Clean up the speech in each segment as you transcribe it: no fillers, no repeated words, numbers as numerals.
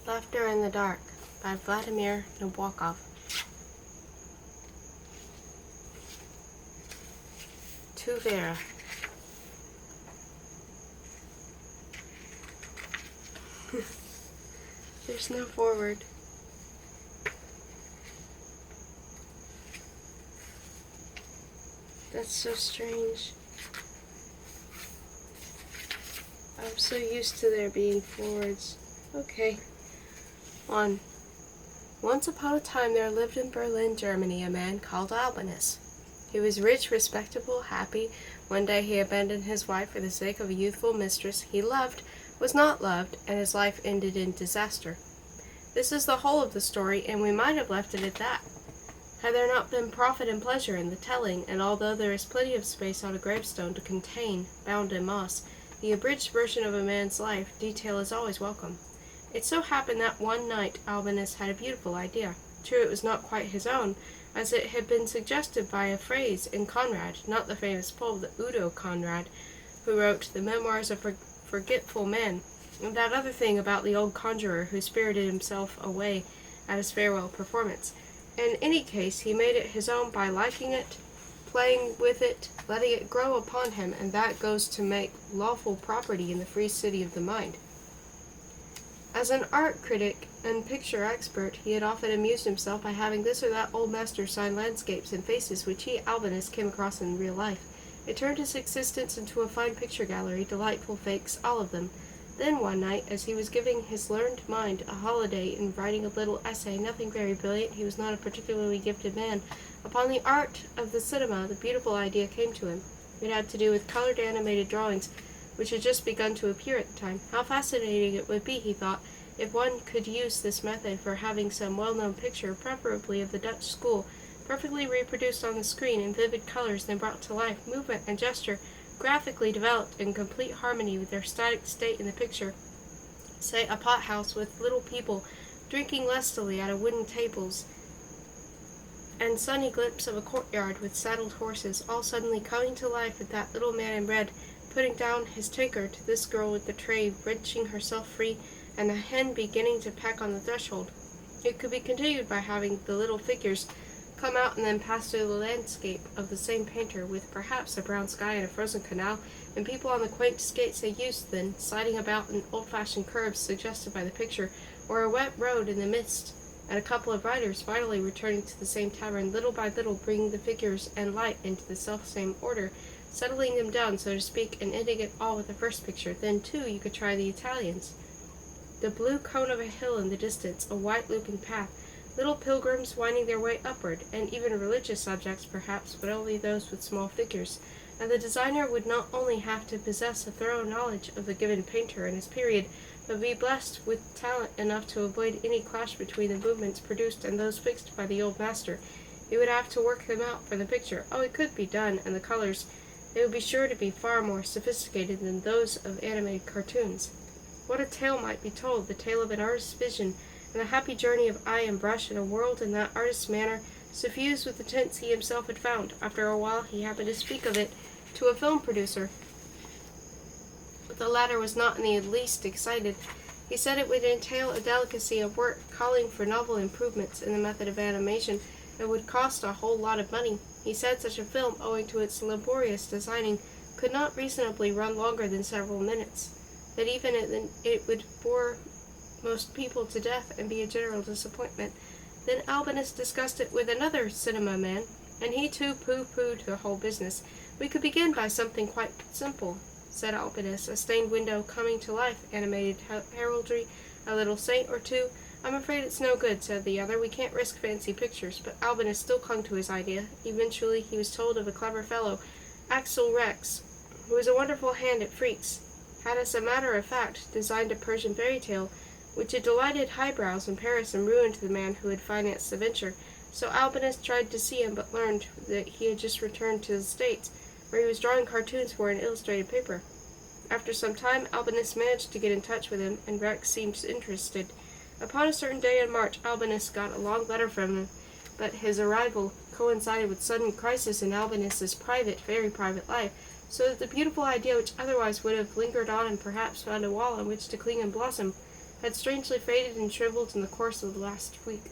Laughter in the Dark by Vladimir Nabokov. To Vera. There's no forward. That's so strange. I'm so used to there being forwards. Okay. 1. Once upon a time there lived in Berlin, Germany, a man called Albinus. He was rich, respectable, happy. One day he abandoned his wife for the sake of a youthful mistress he loved, was not loved, and his life ended in disaster. This is the whole of the story, and we might have left it at that, had there not been profit and pleasure in the telling, and although there is plenty of space on a gravestone to contain, bound in moss, the abridged version of a man's life, detail is always welcome. It so happened that one night Albinus had a beautiful idea. True, it was not quite his own, as it had been suggested by a phrase in Conrad, not the famous Pole, but Udo Conrad, who wrote the Memoirs of Forgetful Men, and that other thing about the old conjurer who spirited himself away at his farewell performance. In any case, he made it his own by liking it, playing with it, letting it grow upon him, and that goes to make lawful property in the free city of the mind. As an art critic and picture expert, he had often amused himself by having this or that old master sign landscapes and faces which he, Albinus, came across in real life. It turned his existence into a fine picture gallery, delightful fakes, all of them. Then one night, as he was giving his learned mind a holiday in writing a little essay, nothing very brilliant, he was not a particularly gifted man, upon the art of the cinema, the beautiful idea came to him. It had to do with colored animated drawings, which had just begun to appear at the time. How fascinating it would be, he thought, if one could use this method for having some well-known picture, preferably of the Dutch school, perfectly reproduced on the screen in vivid colors, then brought to life, movement and gesture, graphically developed in complete harmony with their static state in the picture. Say, a pothouse with little people drinking lustily out of wooden tables, and sunny glimpse of a courtyard with saddled horses, all suddenly coming to life with that little man in red putting down his taker to this girl with the tray, wrenching herself free, and the hen beginning to peck on the threshold. It could be continued by having the little figures come out and then pass through the landscape of the same painter, with perhaps a brown sky and a frozen canal, and people on the quaint skates they used then, sliding about in old-fashioned curves suggested by the picture, or a wet road in the mist, and a couple of riders finally returning to the same tavern, little by little bringing the figures and light into the self-same order, settling them down, so to speak, and ending it all with the first picture. Then, too, you could try the Italians. The blue cone of a hill in the distance, a white looping path, little pilgrims winding their way upward, and even religious subjects, perhaps, but only those with small figures. And the designer would not only have to possess a thorough knowledge of the given painter and his period, but be blessed with talent enough to avoid any clash between the movements produced and those fixed by the old master. He would have to work them out for the picture. Oh, it could be done, and the colors, they would be sure to be far more sophisticated than those of animated cartoons. What a tale might be told, the tale of an artist's vision, and a happy journey of eye and brush in a world in that artist's manner, suffused with the tints he himself had found. After a while he happened to speak of it to a film producer. But the latter was not in the least excited. He said it would entail a delicacy of work, calling for novel improvements in the method of animation, and would cost a whole lot of money. He said such a film, owing to its laborious designing, could not reasonably run longer than several minutes, that even it would bore most people to death and be a general disappointment. Then Albinus discussed it with another cinema man, and he too pooh-poohed the whole business. We could begin by something quite simple, said Albinus, a stained window coming to life, animated heraldry, a little saint or two. I'm afraid it's no good, said the other. We can't risk fancy pictures. But Albinus still clung to his idea. Eventually he was told of a clever fellow, Axel Rex, who was a wonderful hand at freaks, had, as a matter of fact, designed a Persian fairy tale, which had delighted highbrows in Paris and ruined the man who had financed the venture. So Albinus tried to see him, but learned that he had just returned to the States, where he was drawing cartoons for an illustrated paper. After some time, Albinus managed to get in touch with him, and Rex seemed interested. Upon a certain day in March, Albinus got a long letter from him, but his arrival coincided with sudden crisis in Albinus's private, very private life, so that the beautiful idea which otherwise would have lingered on and perhaps found a wall on which to cling and blossom, had strangely faded and shriveled in the course of the last week.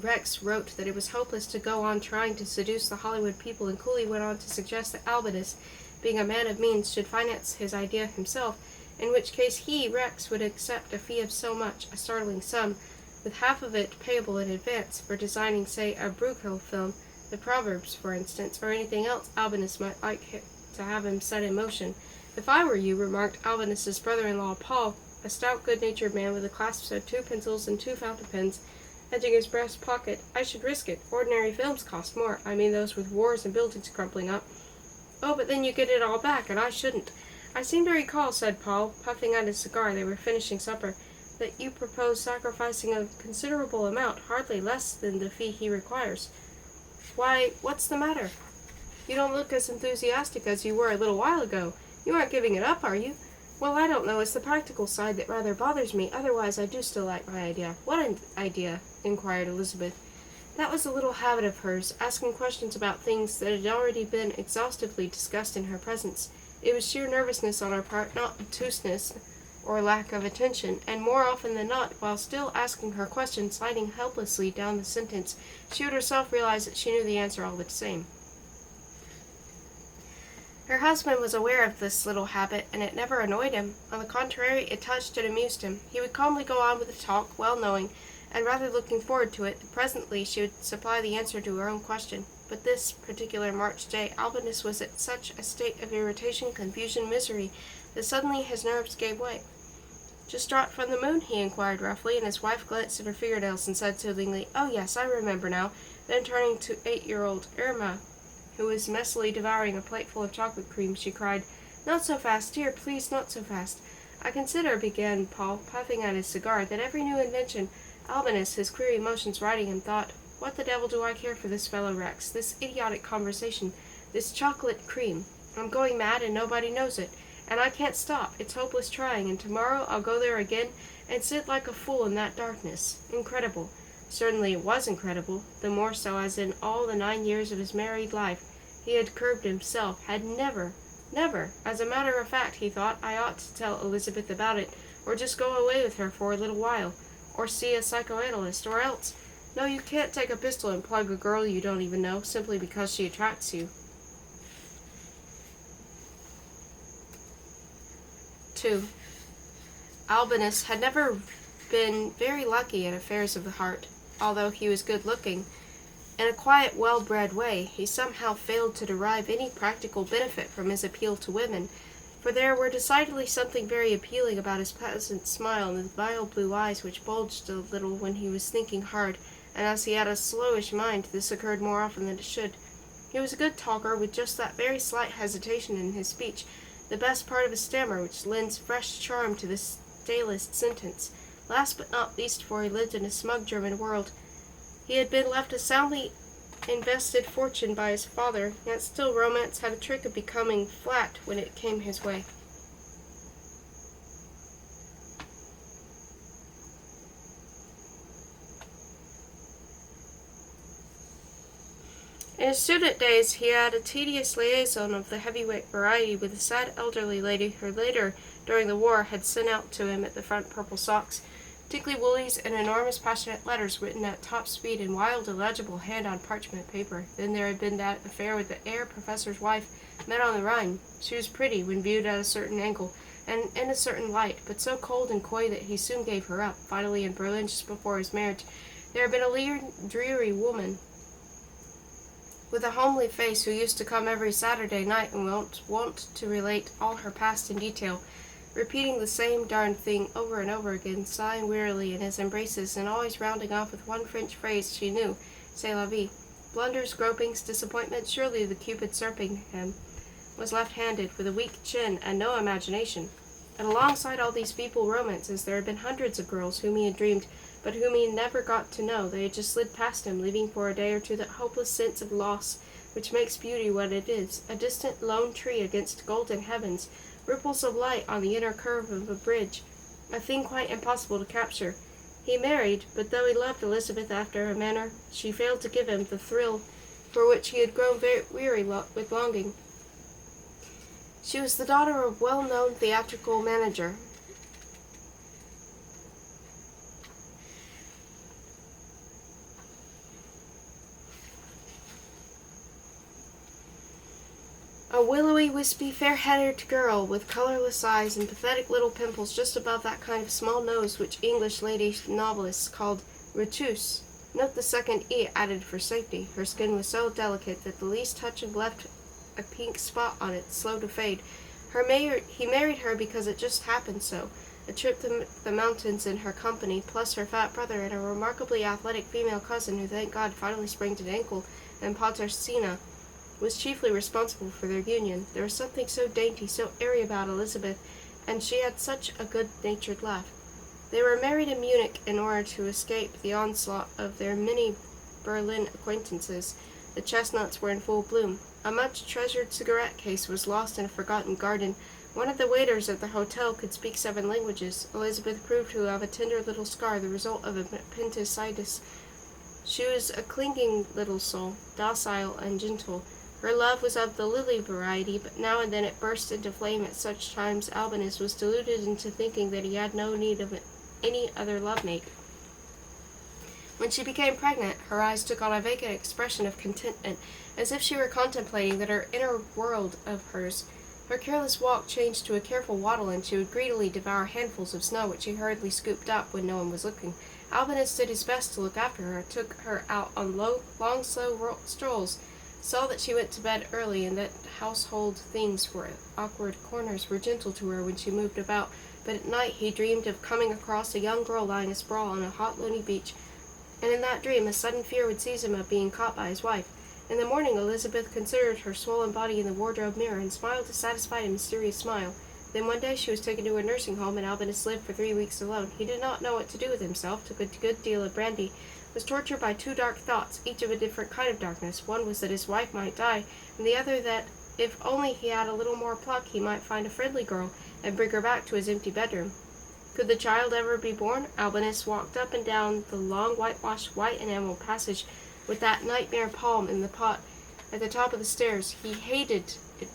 Rex wrote that it was hopeless to go on trying to seduce the Hollywood people, and coolly went on to suggest that Albinus, being a man of means, should finance his idea himself, in which case he, Rex, would accept a fee of so much, a startling sum, with half of it payable in advance, for designing, say, a Bruegel film, the Proverbs, for instance, or anything else Albinus might like to have him set in motion. "If I were you," remarked Albinus's brother-in-law, Paul, a stout, good-natured man with a clasp of 2 pencils and 2 fountain pens, edging his breast pocket, "I should risk it. Ordinary films cost more. I mean those with wars and buildings crumpling up." "Oh, but then you get it all back, and I shouldn't." "I seem to recall," said Paul, puffing at his cigar, they were finishing supper, "that you propose sacrificing a considerable amount, hardly less than the fee he requires." "Why, what's the matter? You don't look as enthusiastic as you were a little while ago. You aren't giving it up, are you?" "Well, I don't know. It's the practical side that rather bothers me. Otherwise, I do still like my idea." "What an idea?" inquired Elizabeth. That was a little habit of hers, asking questions about things that had already been exhaustively discussed in her presence. It was sheer nervousness on her part, not obtuseness or lack of attention, and more often than not, while still asking her question, sliding helplessly down the sentence, she would herself realize that she knew the answer all the same. Her husband was aware of this little habit, and it never annoyed him. On the contrary, it touched and amused him. He would calmly go on with the talk, well knowing, and rather looking forward to it, that presently she would supply the answer to her own question. But this particular March day, Albinus was at such a state of irritation, confusion, misery, that suddenly his nerves gave way. "Just dropped from the moon?" he inquired roughly, and his wife glanced at her fingernails and said soothingly, "Oh yes, I remember now." Then turning to 8-year-old Irma, who was messily devouring a plateful of chocolate cream, she cried, "Not so fast, dear, please, not so fast." "I consider," began Paul, puffing at his cigar, "that every new invention—" Albinus, his queer emotions riding him, thought, "What the devil do I care for this fellow Rex, this idiotic conversation, this chocolate cream? I'm going mad, and nobody knows it, and I can't stop. It's hopeless trying, and tomorrow I'll go there again and sit like a fool in that darkness. Incredible." Certainly it was incredible, the more so as in all the 9 years of his married life he had curbed himself, had never, as a matter of fact, he thought, I ought to tell Elizabeth about it, or just go away with her for a little while, or see a psychoanalyst, or else, no, you can't take a pistol and plug a girl you don't even know, simply because she attracts you. 2. Albinus had never been very lucky in affairs of the heart. Although he was good-looking, in a quiet, well-bred way, he somehow failed to derive any practical benefit from his appeal to women, for there were decidedly something very appealing about his pleasant smile and the vile blue eyes which bulged a little when he was thinking hard, and as he had a slowish mind, this occurred more often than it should. He was a good talker, with just that very slight hesitation in his speech, the best part of a stammer which lends fresh charm to the stalest sentence. Last but not least, for he lived in a smug German world, he had been left a soundly invested fortune by his father, yet still romance had a trick of becoming flat when it came his way. In his student days, he had a tedious liaison of the heavyweight variety with a sad elderly lady who later, during the war, had sent out to him at the front purple socks, tickly woolies, and enormous passionate letters written at top speed in wild, illegible hand on parchment paper. Then there had been that affair with the Herr Professor's wife, met on the Rhine. She was pretty when viewed at a certain angle, and in a certain light, but so cold and coy that he soon gave her up. Finally, in Berlin, just before his marriage, there had been a dreary woman with a homely face who used to come every Saturday night and wont to relate all her past in detail, repeating the same darned thing over and over again, sighing wearily in his embraces, and always rounding off with one French phrase she knew, c'est la vie. Blunders, gropings, disappointments, surely the Cupid serping him was left-handed, with a weak chin and no imagination. And alongside all these feeble romances, there had been hundreds of girls whom he had dreamed, but whom he never got to know. They had just slid past him, leaving for a day or two that hopeless sense of loss which makes beauty what it is, a distant lone tree against golden heavens, ripples of light on the inner curve of a bridge, a thing quite impossible to capture. He married, but though he loved Elizabeth after a manner, she failed to give him the thrill for which he had grown very weary with longing. She was the daughter of a well-known theatrical manager, A willowy, wispy, fair-haired girl with colorless eyes and pathetic little pimples just above that kind of small nose which English lady novelists called retousse. Note the second E added for safety. Her skin was so delicate that the least touch of left a pink spot on it, slow to fade. He married her because it just happened so. A trip to the mountains in her company, plus her fat brother and a remarkably athletic female cousin who, thank God, finally sprained an ankle in Patercina, was chiefly responsible for their union. There was something so dainty, so airy about Elizabeth, and she had such a good-natured laugh. They were married in Munich in order to escape the onslaught of their many Berlin acquaintances. The chestnuts were in full bloom. A much-treasured cigarette case was lost in a forgotten garden. One of the waiters at the hotel could speak 7 languages. Elizabeth proved to have a tender little scar, the result of appendicitis. She was a clinging little soul, docile and gentle. Her love was of the lily variety, but now and then it burst into flame. At such times Albinus was deluded into thinking that he had no need of any other love-mate. When she became pregnant, her eyes took on a vacant expression of contentment, as if she were contemplating that her inner world of hers. Her careless walk changed to a careful waddle, and she would greedily devour handfuls of snow which she hurriedly scooped up when no one was looking. Albinus did his best to look after her, took her out on long, slow strolls, saw that she went to bed early, and that household things were awkward corners were gentle to her when she moved about. But at night he dreamed of coming across a young girl lying asprawl on a hot, lonely beach, and in that dream a sudden fear would seize him of being caught by his wife. In the morning Elizabeth considered her swollen body in the wardrobe mirror and smiled a satisfied and mysterious smile. Then one day she was taken to a nursing home, and Albinus lived for 3 weeks alone. He did not know what to do with himself, took a good deal of brandy, was tortured by 2 dark thoughts, each of a different kind of darkness. One was that his wife might die, and the other that if only he had a little more pluck he might find a friendly girl and bring her back to his empty bedroom. Could the child ever be born? Albinus walked up and down the long whitewashed white enamel passage with that nightmare palm in the pot at the top of the stairs. He hated it.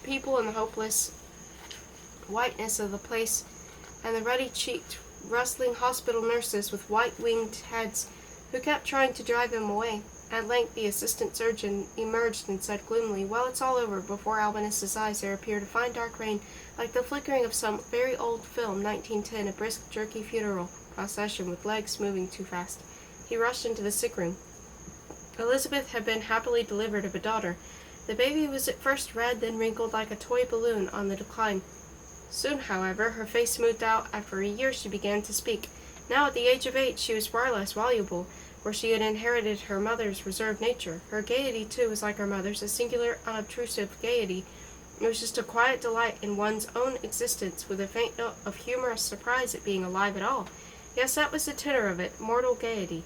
People in the hopeless whiteness of the place, and the ruddy-cheeked, rustling hospital nurses with white-winged heads who kept trying to drive him away. At length the assistant surgeon emerged and said gloomily, "Well, it's all over." Before Albinus's eyes there appeared a fine dark rain, like the flickering of some very old film, 1910, a brisk, jerky funeral procession with legs moving too fast. He rushed into the sick room. Elizabeth had been happily delivered of a daughter. The baby was at first red, then wrinkled like a toy balloon on the decline. Soon, however, her face smoothed out. After a year she began to speak. Now, at the age of 8, she was far less voluble, for she had inherited her mother's reserved nature. Her gaiety, too, was like her mother's, a singular, unobtrusive gaiety. It was just a quiet delight in one's own existence, with a faint note of humorous surprise at being alive at all. Yes, that was the tenor of it, mortal gaiety.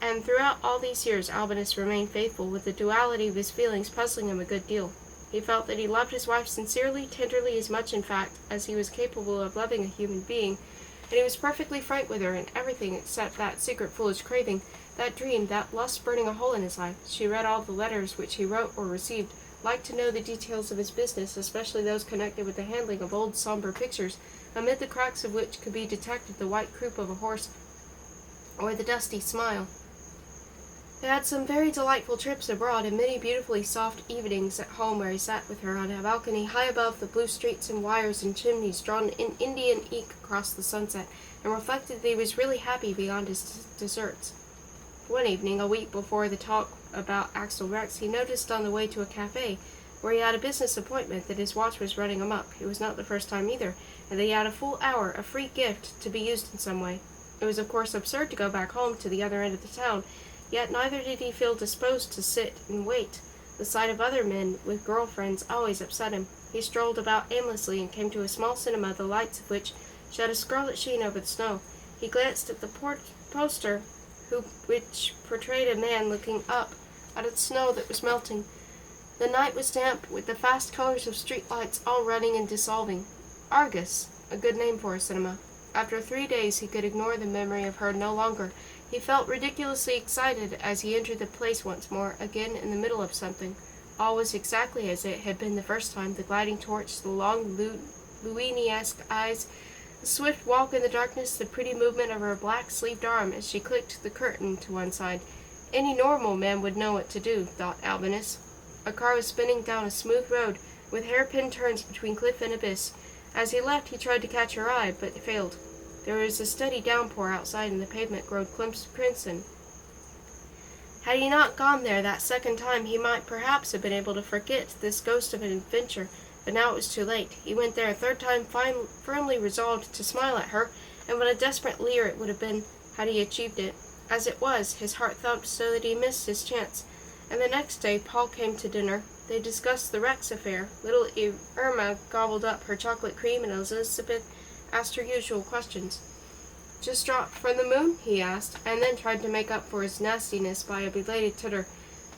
And throughout all these years Albinus remained faithful, with the duality of his feelings puzzling him a good deal. He felt that he loved his wife sincerely, tenderly, as much, in fact, as he was capable of loving a human being, and he was perfectly frank with her in everything except that secret foolish craving, that dream, that lust burning a hole in his life. She read all the letters which he wrote or received, liked to know the details of his business, especially those connected with the handling of old somber pictures, amid the cracks of which could be detected the white croup of a horse or the dusty smile. They had some very delightful trips abroad, and many beautifully soft evenings at home, where he sat with her on a balcony high above the blue streets and wires and chimneys drawn in Indian ink across the sunset, and reflected that he was really happy beyond his deserts. One evening, a week before the talk about Axel Rex, he noticed on the way to a cafe, where he had a business appointment, that his watch was running amok. It was not the first time either, and that he had a full hour, a free gift, to be used in some way. It was of course absurd to go back home to the other end of the town, yet neither did he feel disposed to sit and wait. The sight of other men with girl-friends always upset him. He strolled about aimlessly and came to a small cinema, the lights of which shed a scarlet sheen over the snow. He glanced at the poster, which portrayed a man looking up at the snow that was melting. The night was damp, with the fast colors of street lights all running and dissolving. Argus, a good name for a cinema. After 3 days he could ignore the memory of her no longer. He felt ridiculously excited as he entered the place once more, again in the middle of something. All was exactly as it had been the first time, the gliding torch, the long Luini-esque eyes, the swift walk in the darkness, the pretty movement of her black-sleeved arm as she clicked the curtain to one side. Any normal man would know what to do, thought Albinus. A car was spinning down a smooth road, with hairpin turns between cliff and abyss. As he left, he tried to catch her eye, but failed. There was a steady downpour outside, and the pavement glowed crimson. Had he not gone there that second time, he might perhaps have been able to forget this ghost of an adventure, but now it was too late. He went there a third time, firmly resolved to smile at her, and what a desperate leer it would have been had he achieved it. As it was, his heart thumped so that he missed his chance. And the next day, Paul came to dinner. They discussed the Rex affair. Little Irma gobbled up her chocolate cream, and Elizabeth asked her usual questions. "Just dropped from the moon?" he asked, and then tried to make up for his nastiness by a belated titter.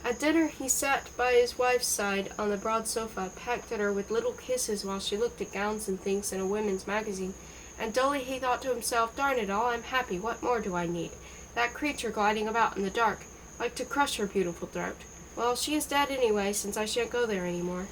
At dinner, he sat by his wife's side on the broad sofa, pecked at her with little kisses while she looked at gowns and things in a women's magazine. And dully he thought to himself, "Darn it all, I'm happy. What more do I need? That creature gliding about in the dark, like to crush her beautiful throat. Well, she is dead anyway, since I shan't go there any more."